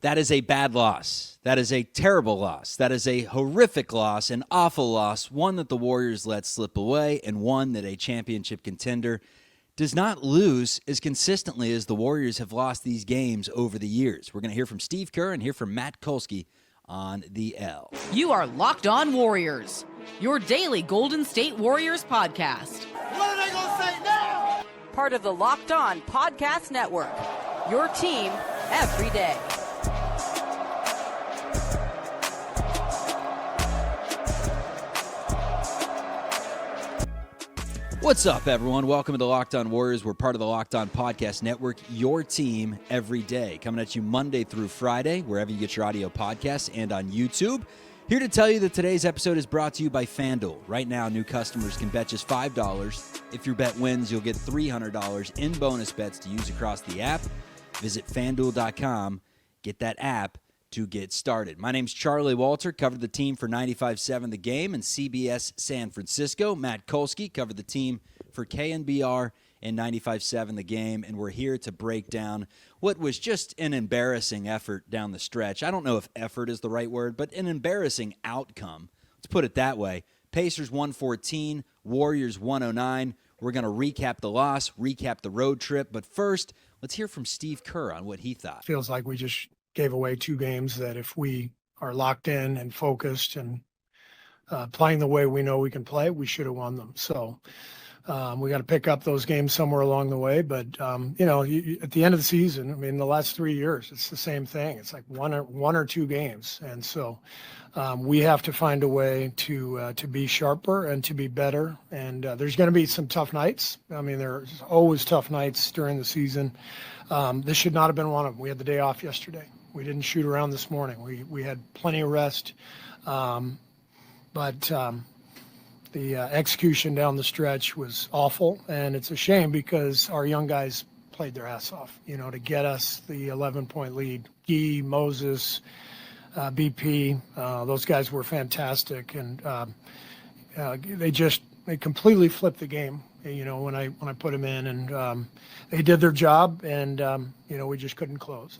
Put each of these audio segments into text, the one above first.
That is a bad loss. That is a terrible loss. That is a horrific loss, an awful loss, one that the Warriors let slip away, and one that a championship contender does not lose as consistently as the Warriors have lost these games over the years. We're going to hear from Steve Kerr and hear from Matt Kolsky on the L. You are Locked On Warriors, your daily Golden State Warriors podcast. What are they going to say now? Part of the Locked On Podcast Network, your team every day. What's up, everyone? Welcome to the Locked On Warriors. We're part of the Locked On Podcast Network, your team every day. Coming at you Monday through Friday, wherever you get your audio podcasts and on YouTube. Here to tell you that today's episode is brought to you by FanDuel. Right now, new customers can bet just $5. If your bet wins, you'll get $300 in bonus bets to use across the app. Visit FanDuel.com. Get that app to get started. My name's Charlie Walter, covered the team for 95.7 The Game and CBS San Francisco. Matt Kolsky covered the team for KNBR and 95.7 The Game, and we're here to break down what was just an embarrassing effort down the stretch. I don't know if effort is the right word, but an embarrassing outcome. Let's put it that way. Pacers 114, Warriors 109. We're going to recap the loss, recap the road trip, but first, let's hear from Steve Kerr on what he thought. Feels like we just gave away two games that if we are locked in and focused and playing the way we know we can play, we should have won them. So we got to pick up those games somewhere along the way. But, at the end of the season, I mean, the last 3 years, it's the same thing. It's like one or two games. And so we have to find a way to be sharper and to be better. And there's going to be some tough nights. I mean, there's always tough nights during the season. This should not have been one of them. We had the day off yesterday. We didn't shoot around this morning. We had plenty of rest, but the execution down the stretch was awful, and it's a shame because our young guys played their ass off, to get us the 11-point lead. Gee, Moses, BP, those guys were fantastic, and they completely flipped the game. When I put them in, and they did their job, and we just couldn't close.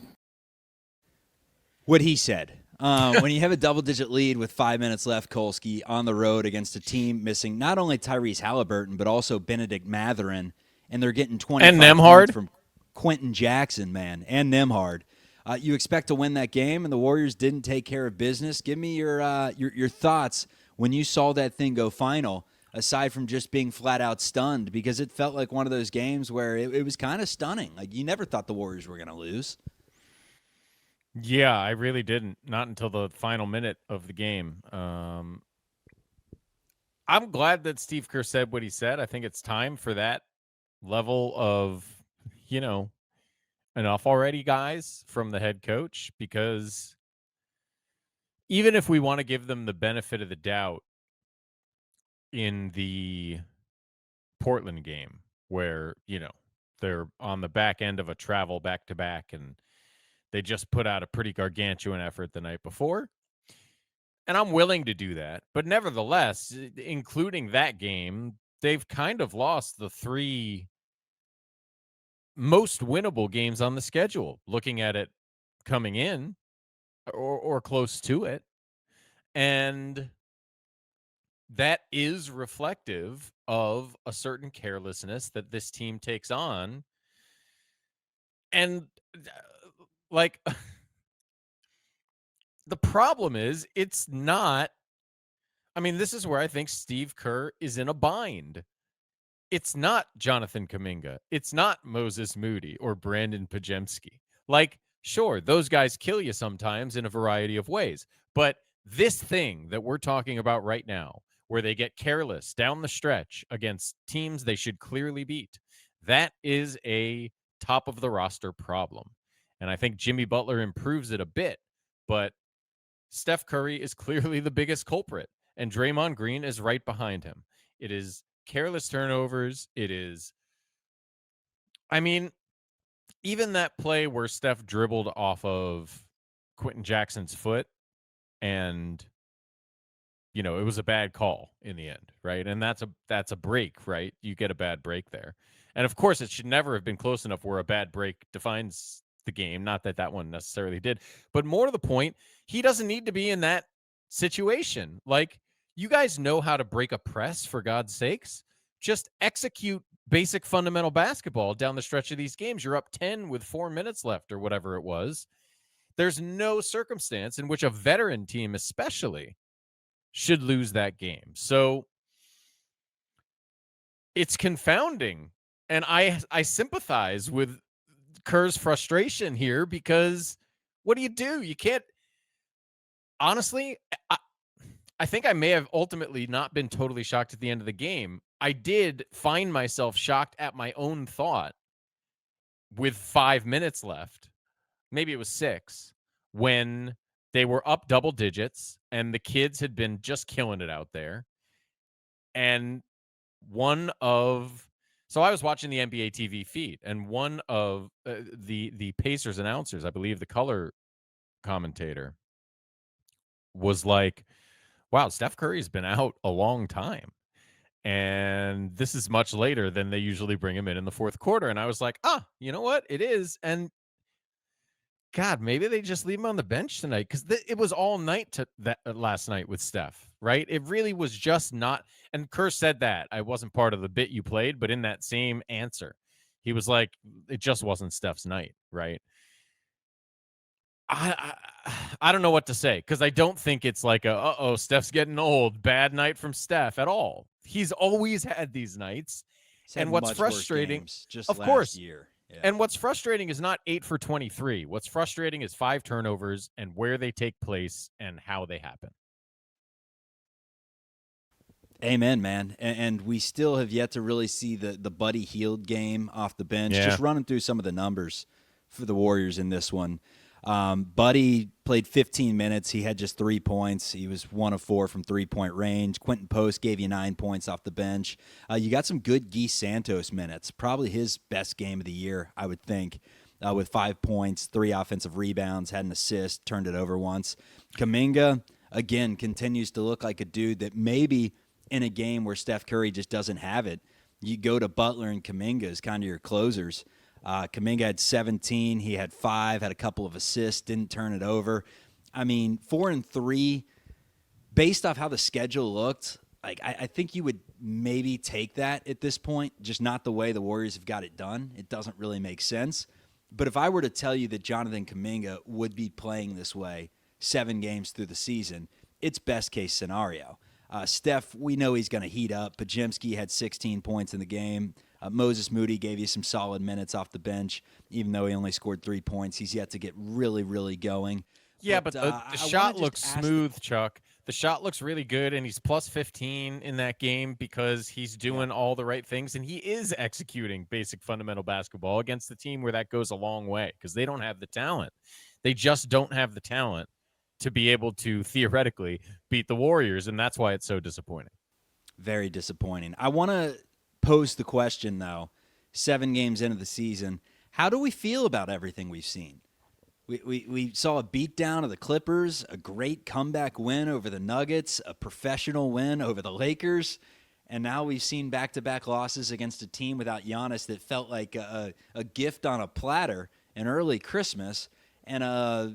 What he said. When you have a double-digit lead with 5 minutes left, Kolsky, on the road against a team missing not only Tyrese Halliburton, but also Benedict Mathurin, and they're getting 25 and Nemhard from Quentin Jackson, man, and Nemhard. You expect to win that game, and the Warriors didn't take care of business. Give me your thoughts when you saw that thing go final, aside from just being flat-out stunned, because it felt like one of those games where it was kind of stunning. Like, you never thought the Warriors were going to lose. Yeah, I really didn't. Not until the final minute of the game. I'm glad that Steve Kerr said what he said. I think it's time for that level of, enough already, guys, from the head coach, because even if we want to give them the benefit of the doubt in the Portland game where, they're on the back end of a travel back-to-back and they just put out a pretty gargantuan effort the night before. And I'm willing to do that. But nevertheless, including that game, they've kind of lost the three most winnable games on the schedule, looking at it coming in or close to it. And that is reflective of a certain carelessness that this team takes on. And the problem is it's not, this is where I think Steve Kerr is in a bind. It's not Jonathan Kuminga. It's not Moses Moody or Brandon Pajemski. Sure, those guys kill you sometimes in a variety of ways. But this thing that we're talking about right now, where they get careless down the stretch against teams they should clearly beat, that is a top of the roster problem. And I think Jimmy Butler improves it a bit, but Steph Curry is clearly the biggest culprit, and Draymond Green is right behind him. It is careless turnovers. It is, even that play where Steph dribbled off of Quentin Jackson's foot, and, it was a bad call in the end, right? And that's a break, right? You get a bad break there. And of course, it should never have been close enough where a bad break defines the game. Not that that one necessarily did, but more to the point, he doesn't need to be in that situation. Like, you guys know how to break a press, for God's sakes. Just execute basic fundamental basketball down the stretch of these games. You're up 10 with 4 minutes left or whatever it was. There's no circumstance in which a veteran team especially should lose that game. So it's confounding. And I sympathize with Kerr's frustration here, because what do? You can't, honestly, I think I may have ultimately not been totally shocked at the end of the game. I did find myself shocked at my own thought with 5 minutes left. Maybe it was 6, when they were up double digits and the kids had been just killing it out there. And so I was watching the NBA TV feed, and one of the Pacers announcers, I believe the color commentator, was like, wow, Steph Curry's been out a long time. And this is much later than they usually bring him in the fourth quarter. And I was like, you know what? It is. And God, maybe they just leave him on the bench tonight, because it was all night last night with Steph, right? It really was just not. And Kerr said that. I wasn't part of the bit you played, but in that same answer, he was like, it just wasn't Steph's night, right? I don't know what to say, because I don't think it's like Steph's getting old, bad night from Steph at all. He's always had these nights. And what's frustrating, just of last course, year. Yeah. And what's frustrating is not 8 for 23. What's frustrating is 5 turnovers and where they take place and how they happen. Amen, man. And we still have yet to really see the Buddy Hield game off the bench. Yeah. Just running through some of the numbers for the Warriors in this one. Buddy played 15 minutes. He had just 3 points. He was 1 of 4 from 3-point range. Quentin Post gave you 9 points off the bench. You got some good Guy Santos minutes. Probably his best game of the year, I would think, with 5 points, 3 offensive rebounds, had an assist, turned it over once. Kuminga, again, continues to look like a dude that maybe in a game where Steph Curry just doesn't have it, you go to Butler and Kuminga as kind of your closers. Kuminga had 17. He had 5, had a couple of assists, didn't turn it over. I mean, 4 and 3, based off how the schedule looked, like I think you would maybe take that at this point, just not the way the Warriors have got it done. It doesn't really make sense. But if I were to tell you that Jonathan Kuminga would be playing this way 7 games through the season, it's best case scenario. Steph, we know he's going to heat up. Podziemski had 16 points in the game. Moses Moody gave you some solid minutes off the bench, even though he only scored 3 points. He's yet to get really, really going. Yeah, but the shot looks smooth, Chuck. The shot looks really good, and he's plus 15 in that game because he's doing all the right things, and he is executing basic fundamental basketball against the team where that goes a long way, because they don't have the talent. They just don't have the talent to be able to theoretically beat the Warriors, and that's why it's so disappointing. Very disappointing. I want to pose the question, though, 7 games into the season, how do we feel about everything we've seen? We saw a beatdown of the Clippers, a great comeback win over the Nuggets, a professional win over the Lakers, and now we've seen back-to-back losses against a team without Giannis that felt like a gift on a platter, an early Christmas, and a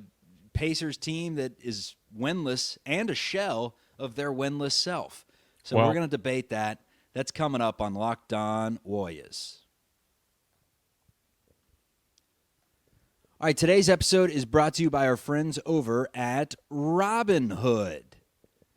Pacers team that is winless and a shell of their winless self. So we're going to debate that. That's coming up on Locked On Warriors. All right, today's episode is brought to you by our friends over at Robinhood.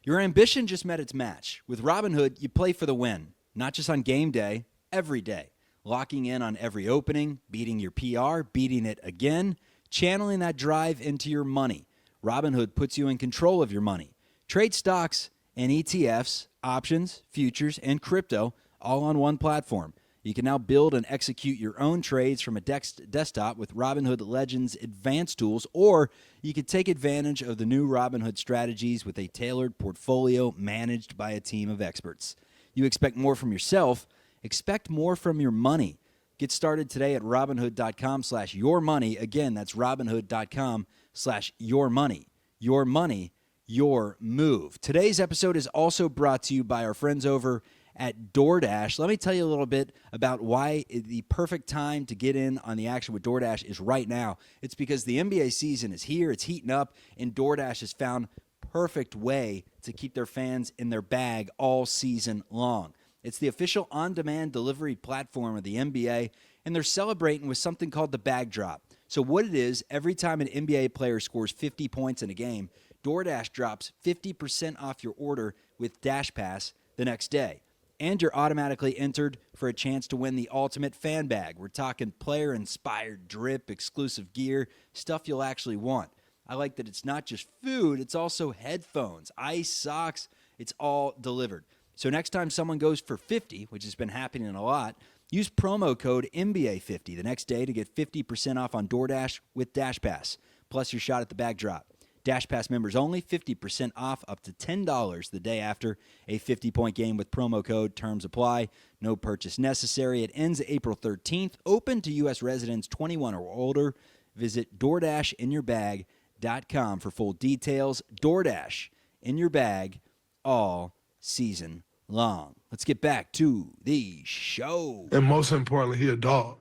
Your ambition just met its match. With Robinhood, you play for the win, not just on game day, every day. Locking in on every opening, beating your PR, beating it again, channeling that drive into your money. Robinhood puts you in control of your money. Trade stocks and ETFs, options, futures, and crypto all on one platform. You can now build and execute your own trades from a desktop with Robinhood Legends advanced tools, or you can take advantage of the new Robinhood Strategies with a tailored portfolio managed by a team of experts. You expect more from yourself, expect more from your money. Get started today at Robinhood.com/yourmoney. Again, that's Robinhood.com/yourmoney. Your money, your move. Today's episode is also brought to you by our friends over at DoorDash. Let me tell you a little bit about why the perfect time to get in on the action with DoorDash is right now. It's because the NBA season is here, it's heating up, and DoorDash has found perfect way to keep their fans in their bag all season long. It's the official on-demand delivery platform of the NBA, and they're celebrating with something called the bag drop. So what it is, every time an NBA player scores 50 points in a game, DoorDash drops 50% off your order with Dash Pass the next day. And you're automatically entered for a chance to win the ultimate fan bag. We're talking player-inspired drip, exclusive gear, stuff you'll actually want. I like that it's not just food, it's also headphones, ice, socks, it's all delivered. So next time someone goes for 50, which has been happening a lot, use promo code NBA50 the next day to get 50% off on DoorDash with Dash Pass, plus your shot at the bag drop. Dash Pass members only, 50% off up to $10 the day after a 50-point game with promo code. Terms apply. No purchase necessary. It ends April 13th. Open to U.S. residents 21 or older. Visit DoorDashInYourBag.com for full details. DoorDash in your bag all season long. Let's get back to the show. And most importantly, he a dog.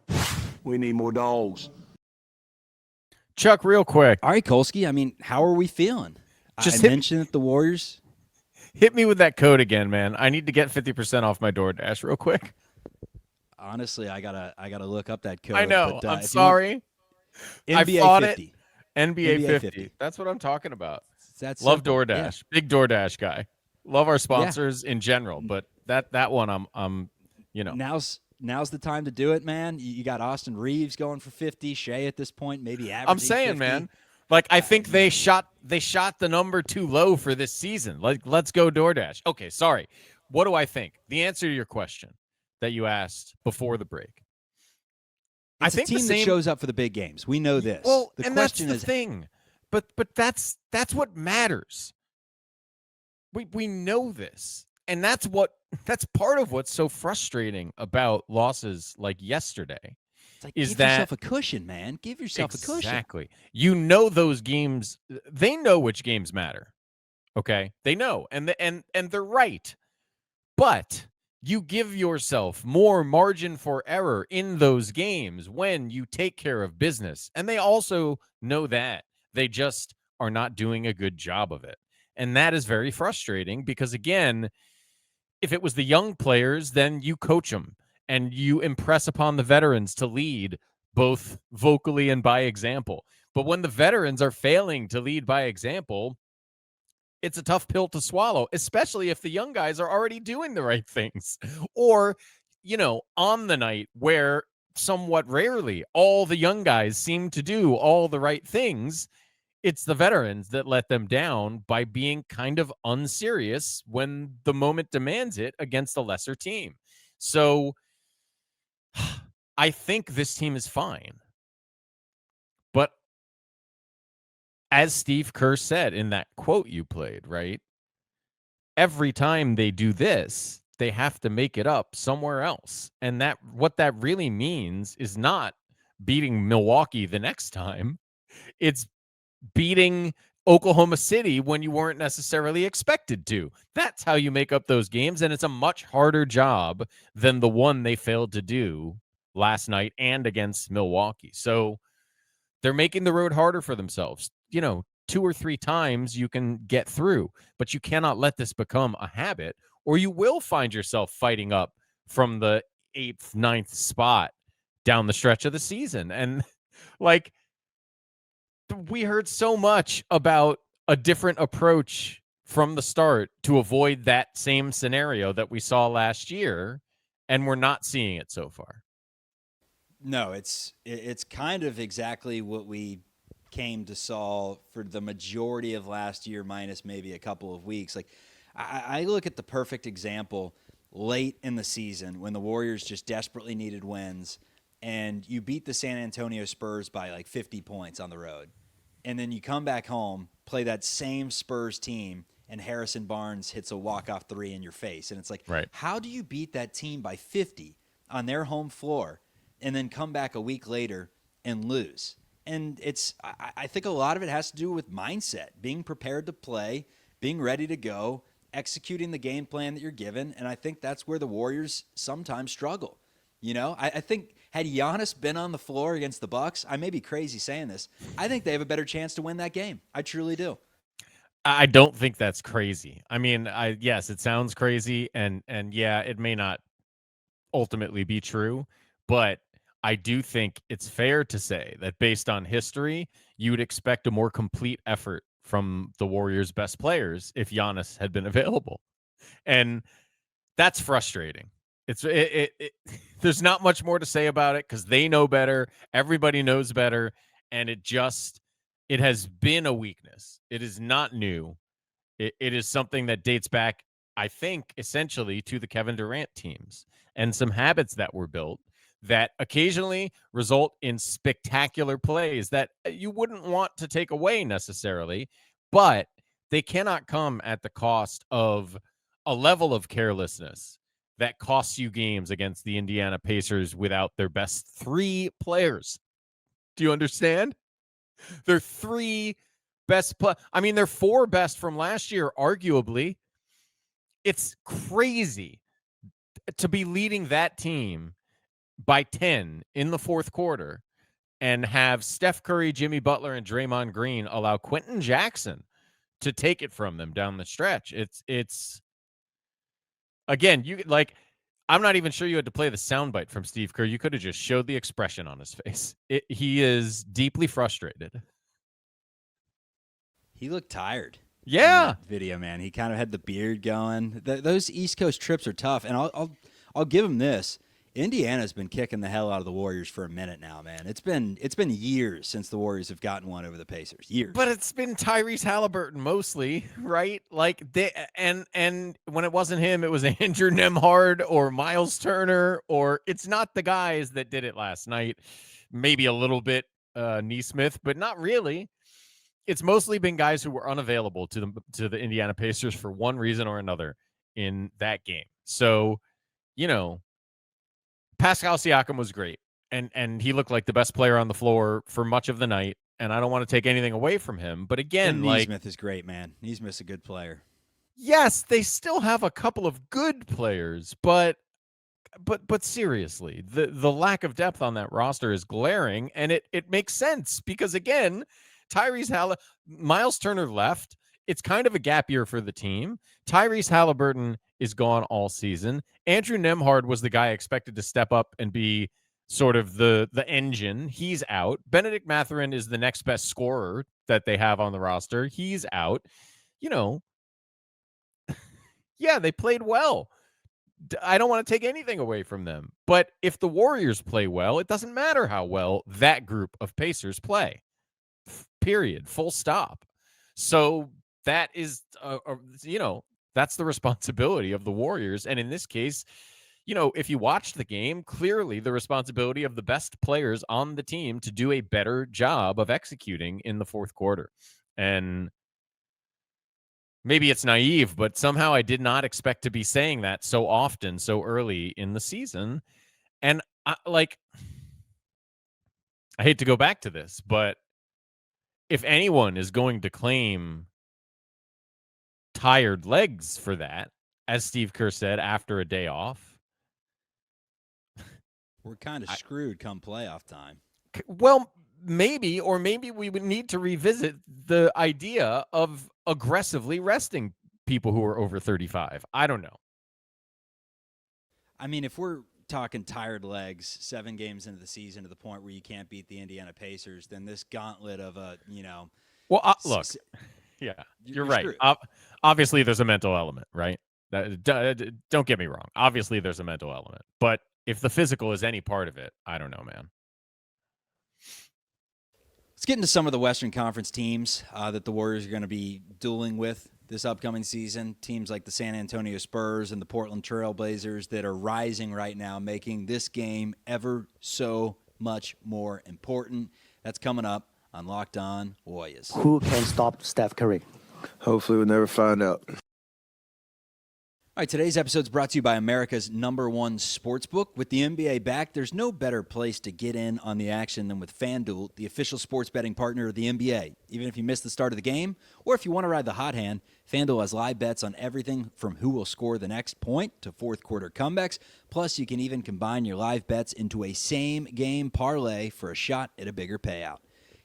We need more dogs. Chuck, real quick, All right, Kolsky, I mean, how are we feeling? Just I mentioned that the Warriors. hit me with that code again, man. I need to get 50% off my DoorDash real quick. Honestly, I gotta look up that code. I know. But, I'm if you want- sorry. I NBA fought 50. NBA 50. 50. That's what I'm talking about. That's Love simple. DoorDash. Yeah. Big DoorDash guy. Love our sponsors in general, but that one I'm you know. Now's the time to do it, man. You got Austin Reeves going for 50. Shea at this point maybe averaging I'm saying, 50. man. Like I think they shot the number too low for this season. Like let's go DoorDash. Okay, sorry. What do I think? The answer to your question that you asked before the break. It's I think a team the same, that shows up for the big games. We know this. Well, the and that's question the is, thing. But that's what matters. We know this. And that's part of what's so frustrating about losses like yesterday. it's like, is give that- yourself a cushion, man. Give yourself a cushion. Exactly. You know those games, they know which games matter. Okay? They know. And they're right. But you give yourself more margin for error in those games when you take care of business. And they also know that. They just are not doing a good job of it. And that is very frustrating because, again, if it was the young players, then you coach them and you impress upon the veterans to lead both vocally and by example. But when the veterans are failing to lead by example, it's a tough pill to swallow, especially if the young guys are already doing the right things. Or, on the night where somewhat rarely all the young guys seem to do all the right things, it's the veterans that let them down by being kind of unserious when the moment demands it against a lesser team. So I think this team is fine. But as Steve Kerr said in that quote you played, right? Every time they do this, they have to make it up somewhere else. And what that really means is not beating Milwaukee the next time. It's beating Oklahoma City when you weren't necessarily expected to. That's how you make up those games, and it's a much harder job than the one they failed to do last night and against Milwaukee. So they're making the road harder for themselves. 2 or 3 times you can get through, but you cannot let this become a habit, or you will find yourself fighting up from the 8th, 9th spot down the stretch of the season. And we heard so much about a different approach from the start to avoid that same scenario that we saw last year, and we're not seeing it so far. No, it's kind of exactly what we came to saw for the majority of last year, minus maybe a couple of weeks. Like I look at the perfect example late in the season when the Warriors just desperately needed wins, and you beat the San Antonio Spurs by like 50 points on the road. And then you come back home, play that same Spurs team, and Harrison Barnes hits a walk-off 3 in your face. And it's like, right. How do you beat that team by 50 on their home floor and then come back a week later and lose? And I think a lot of it has to do with mindset, being prepared to play, being ready to go, executing the game plan that you're given, and I think that's where the Warriors sometimes struggle. You know, I think had Giannis been on the floor against the Bucks, I may be crazy saying this, I think they have a better chance to win that game. I truly do. I don't think that's crazy. I mean, yes, it sounds crazy, and yeah, it may not ultimately be true, but I do think it's fair to say that based on history, you would expect a more complete effort from the Warriors' best players if Giannis had been available, and that's frustrating. There's not much more to say about it because they know better. Everybody knows better, and it has been a weakness. It is not new. It is something that dates back, I think, essentially to the Kevin Durant teams and some habits that were built that occasionally result in spectacular plays that you wouldn't want to take away necessarily, but they cannot come at the cost of a level of carelessness that costs you games against the Indiana Pacers without their best 3 players. Do you understand? Their 3 best their 4 best from last year, arguably. It's crazy to be leading that team by 10 in the fourth quarter and have Steph Curry, Jimmy Butler, and Draymond Green allow Quentin Jackson to take it from them down the stretch. It's again, I'm not even sure you had to play the soundbite from Steve Kerr. You could have just showed the expression on his face. He is deeply frustrated. He looked tired. Yeah. In that video, man. He kind of had the beard going. Those East Coast trips are tough, and I'll give him this. Indiana's been kicking the hell out of the Warriors for a minute now, man. It's been years since the Warriors have gotten one over the Pacers. Years. But it's been Tyrese Halliburton mostly, right? Like and when it wasn't him, it was Andrew Nemhard or Miles Turner, or it's not the guys that did it last night. Maybe a little bit Nesmith, but not really. It's mostly been guys who were unavailable to the Indiana Pacers for one reason or another in that game. So, Pascal Siakam was great, and he looked like the best player on the floor for much of the night, and I don't want to take anything away from him. But again, and Nesmith is great, man. Nesmith's a good player. Yes, they still have a couple of good players, but seriously, the lack of depth on that roster is glaring, and it makes sense because, again, Miles Turner left. It's kind of a gap year for the team. Tyrese Halliburton is gone all season. Andrew Nemhard was the guy expected to step up and be sort of the engine. He's out. Benedict Mathurin is the next best scorer that they have on the roster. He's out. Yeah, they played well. I don't want to take anything away from them. But if the Warriors play well, it doesn't matter how well that group of Pacers play. Period. Full stop. So that is, that's the responsibility of the Warriors. And in this case, if you watched the game, clearly the responsibility of the best players on the team to do a better job of executing in the fourth quarter. And maybe it's naive, but somehow I did not expect to be saying that so often, so early in the season. And I hate to go back to this, but if anyone is going to claim tired legs for that, as Steve Kerr said, after a day off, we're kind of screwed come playoff time. Well, maybe we would need to revisit the idea of aggressively resting people who are over 35. I don't know. I mean, if we're talking tired legs 7 games into the season to the point where you can't beat the Indiana Pacers, then this gauntlet of Well, look, yeah, you're right. Obviously, there's a mental element, right? Don't get me wrong. Obviously, there's a mental element. But if the physical is any part of it, I don't know, man. Let's get into some of the Western Conference teams that the Warriors are going to be dueling with this upcoming season. Teams like the San Antonio Spurs and the Portland Trail Blazers that are rising right now, making this game ever so much more important. That's coming up on Locked On Warriors. Who can stop Steph Curry? Hopefully we'll never find out. All All right, today's episode is brought to you by America's #1 sportsbook. With the NBA back, there's no better place to get in on the action than with FanDuel, the official sports betting partner of the NBA. Even if you miss the start of the game, or if you want to ride the hot hand, FanDuel has live bets on everything from who will score the next point to fourth quarter comebacks. Plus, you can even combine your live bets into a same-game parlay for a shot at a bigger payout.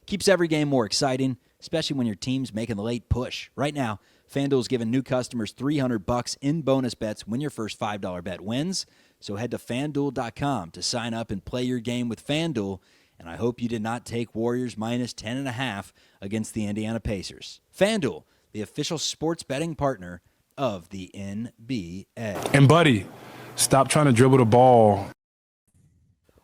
Keeps every game more exciting, especially when your team's making the late push. Right now, FanDuel's giving new customers $300 in bonus bets when your first $5 bet wins. So head to FanDuel.com to sign up and play your game with FanDuel. And I hope you did not take Warriors minus 10.5 against the Indiana Pacers. FanDuel, the official sports betting partner of the NBA. And buddy, stop trying to dribble the ball.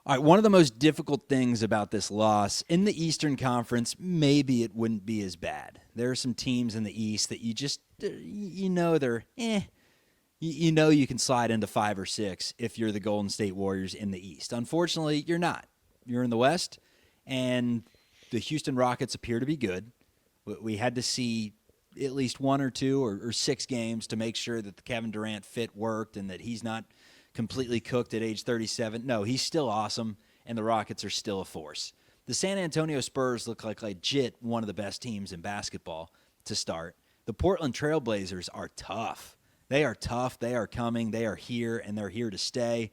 All right, one of the most difficult things about this loss in the Eastern Conference, maybe it wouldn't be as bad. There are some teams in the East that you just, they're you can slide into 5 or 6 if you're the Golden State Warriors in the East. Unfortunately, you're not. You're in the West, and the Houston Rockets appear to be good. We had to see at least 1 or 2 or 6 games to make sure that the Kevin Durant fit worked and that he's not completely cooked at age 37. No, he's still awesome, and the Rockets are still a force. The San Antonio Spurs look like legit one of the best teams in basketball to start. The Portland Trailblazers are tough. They are tough. They are coming. They are here, and they're here to stay.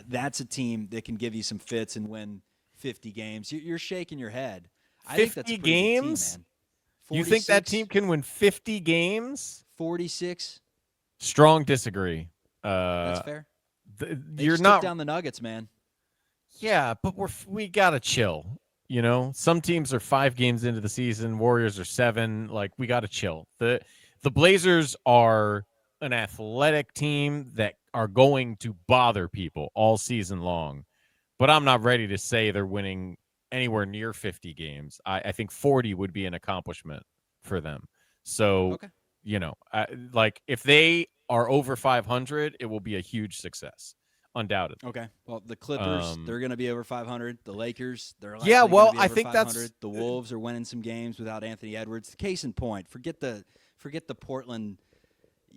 That's a team that can give you some fits and win 50 games. You're shaking your head. I think that's a pretty games? good team, man. You think that team can win 50 games? 46? Strong disagree. That's fair. You're not down the Nuggets, man. Yeah, but we gotta chill. You know, some teams are 5 games into the season. Warriors are 7. Like, we gotta chill. The Blazers are an athletic team that are going to bother people all season long. But I'm not ready to say they're winning anywhere near 50 games. I think 40 would be an accomplishment for them. So, okay. Like, if they are over 500, it will be a huge success, undoubtedly. Okay. Well, the Clippers, they're going to be over 500. The Lakers, they're likely yeah. Well, be I over think 500. that's the Wolves are winning some games without Anthony Edwards. Case in point, forget the Portland,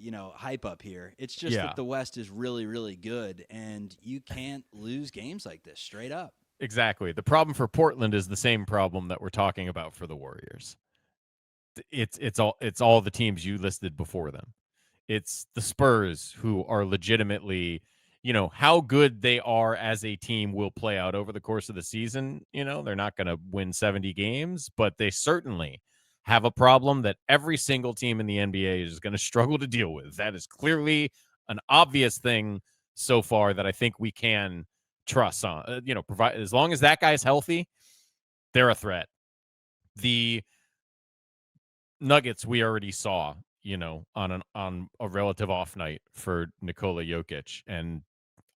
hype up here. It's just that the West is really, really good, and you can't lose games like this straight up. Exactly. The problem for Portland is the same problem that we're talking about for the Warriors. It's all the teams you listed before them. It's the Spurs who are legitimately, how good they are as a team will play out over the course of the season. They're not going to win 70 games, but they certainly have a problem that every single team in the NBA is going to struggle to deal with. That is clearly an obvious thing so far that I think we can trust on. Provide as long as that guy's healthy, they're a threat. The Nuggets we already saw, on a relative off night for Nikola Jokic, and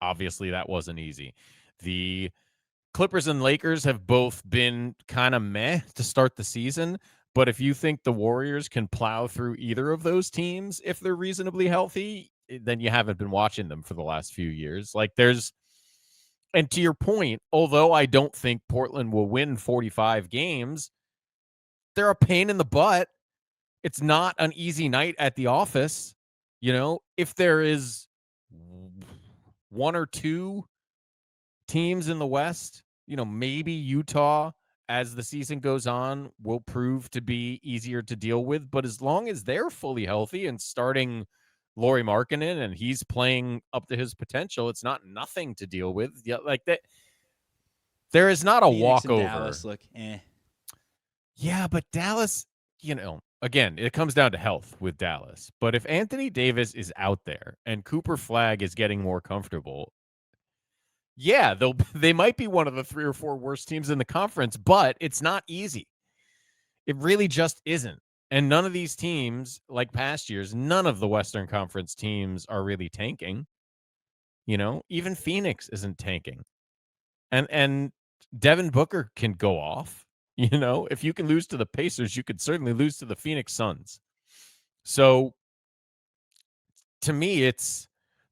obviously that wasn't easy. The Clippers and Lakers have both been kind of meh to start the season, but if you think the Warriors can plow through either of those teams if they're reasonably healthy, then you haven't been watching them for the last few years. And to your point, although I don't think Portland will win 45 games, they're a pain in the butt. It's not an easy night at the office. If there is 1 or 2 teams in the West, maybe Utah, as the season goes on, will prove to be easier to deal with. But as long as they're fully healthy and starting Lauri Markkanen and he's playing up to his potential, it's not nothing to deal with. Yeah, like that. There is not a Phoenix walkover. And Dallas look, Yeah, but Dallas, again, it comes down to health with Dallas. But if Anthony Davis is out there and Cooper Flagg is getting more comfortable, yeah, they might be one of the 3 or 4 worst teams in the conference, but it's not easy. It really just isn't. And none of these teams, like past years, none of the Western Conference teams are really tanking. Even Phoenix isn't tanking. And Devin Booker can go off. If you can lose to the Pacers, you could certainly lose to the Phoenix Suns. So to me,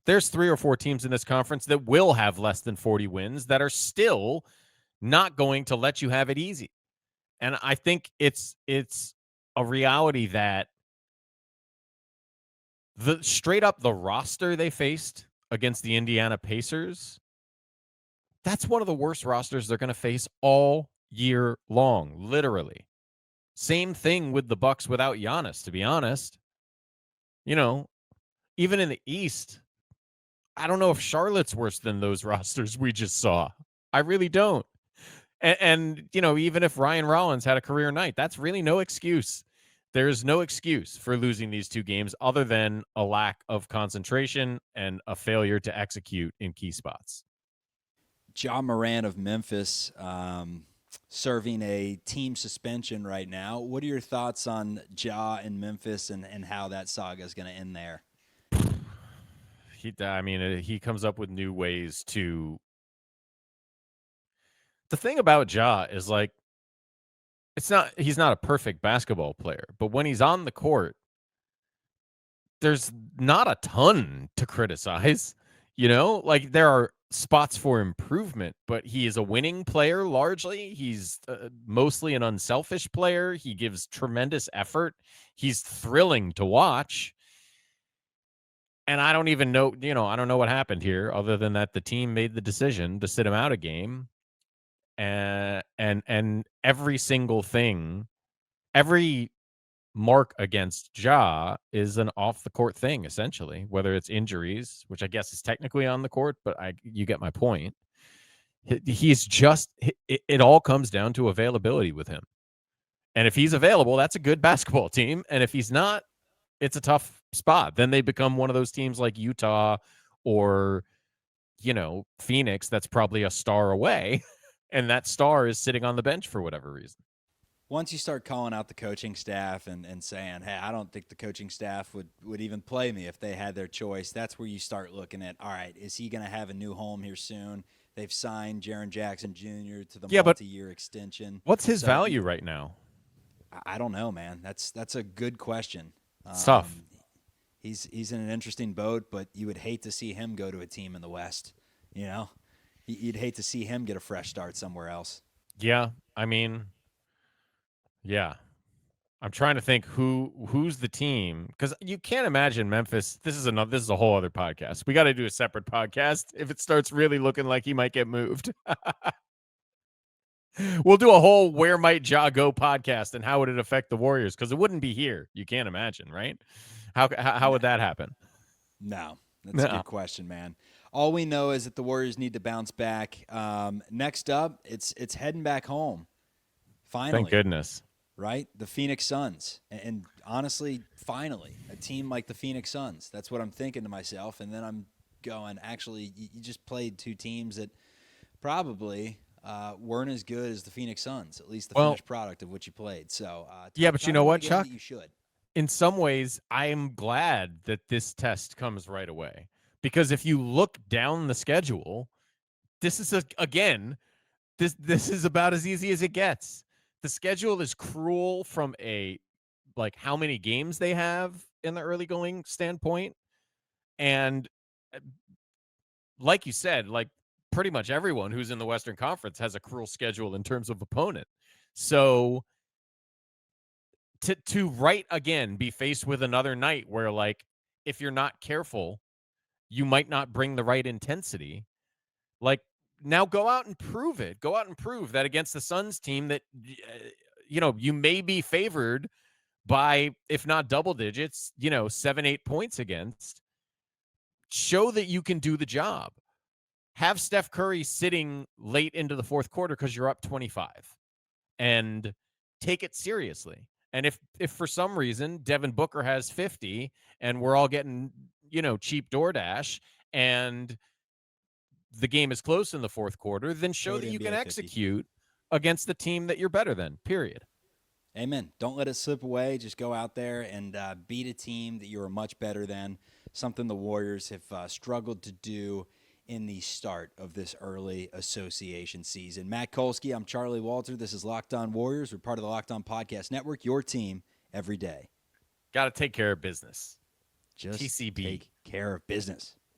there's 3 or 4 teams in this conference that will have less than 40 wins that are still not going to let you have it easy. And I think it's a reality that The straight up the roster they faced against the Indiana Pacers, that's one of the worst rosters they're going to face all year long, literally. Same thing with the Bucks without Giannis, to be honest. You know, even in the East, I don't know if Charlotte's worse than those rosters we just saw. I really don't. And even if Ryan Rollins had a career night, that's really no excuse. There's no excuse for losing these two games other than a lack of concentration and a failure to execute in key spots. Ja Morant of Memphis serving a team suspension right now. What are your thoughts on Ja and Memphis and how that saga is going to end there? He comes up with new ways to. The thing about Ja is like, he's not a perfect basketball player, but when he's on the court, there's not a ton to criticize. Like there are spots for improvement, but he is a winning player largely. He's mostly an unselfish player. He gives tremendous effort. He's thrilling to watch. And I don't even know, I don't know what happened here other than that the team made the decision to sit him out a game. And every single thing, every mark against Ja is an off the court thing, essentially, whether it's injuries, which I guess is technically on the court, but you get my point. He's just, it all comes down to availability with him. And if he's available, that's a good basketball team. And if he's not, it's a tough spot. Then they become one of those teams like Utah or, Phoenix that's probably a star away. And that star is sitting on the bench for whatever reason. Once you start calling out the coaching staff and saying, hey, I don't think the coaching staff would even play me if they had their choice, that's where you start looking at, all right, is he going to have a new home here soon? They've signed Jaren Jackson Jr. to the multi-year extension. What's his value right now? I don't know, man. That's a good question. It's tough. He's in an interesting boat, but you would hate to see him go to a team in the West. You'd hate to see him get a fresh start somewhere else. Yeah, yeah. I'm trying to think who's the team, because you can't imagine Memphis. This is a whole other podcast. We got to do a separate podcast if it starts really looking like he might get moved. We'll do a whole "Where Might Ja Go" podcast and how would it affect the Warriors, because it wouldn't be here. You can't imagine, right? How would that happen? No, that's a good question, man. All we know is that the Warriors need to bounce back. Next up, it's heading back home. Finally. Thank goodness. Right? The Phoenix Suns. And honestly, finally, a team like the Phoenix Suns. That's what I'm thinking to myself. And then I'm going, actually, you just played two teams that probably weren't as good as the Phoenix Suns, at least the finished product of what you played. So, yeah, but you know what, Chuck? You should. In some ways, I am glad that this test comes right away. Because if you look down the schedule, this is, this is about as easy as it gets. The schedule is cruel from how many games they have in the early going standpoint. And like you said, pretty much everyone who's in the Western Conference has a cruel schedule in terms of opponent. So to be faced with another night where, if you're not careful, you might not bring the right intensity. Now go out and prove it. Go out and prove that against the Suns team that, you may be favored by, if not double digits, 7-8 points against. Show that you can do the job. Have Steph Curry sitting late into the fourth quarter because you're up 25 and take it seriously. And if for some reason Devin Booker has 50 and we're all getting, cheap DoorDash and the game is close in the fourth quarter, then show that you can execute against the team that you're better than, period. Amen. Don't let it slip away. Just go out there and beat a team that you are much better than, something the Warriors have struggled to do in the start of this early association season. Matt Kolsky, I'm Charlie Walter. This is Locked On Warriors. We're part of the Locked On Podcast Network, your team every day. Got to take care of business. Just TCB. take care of business.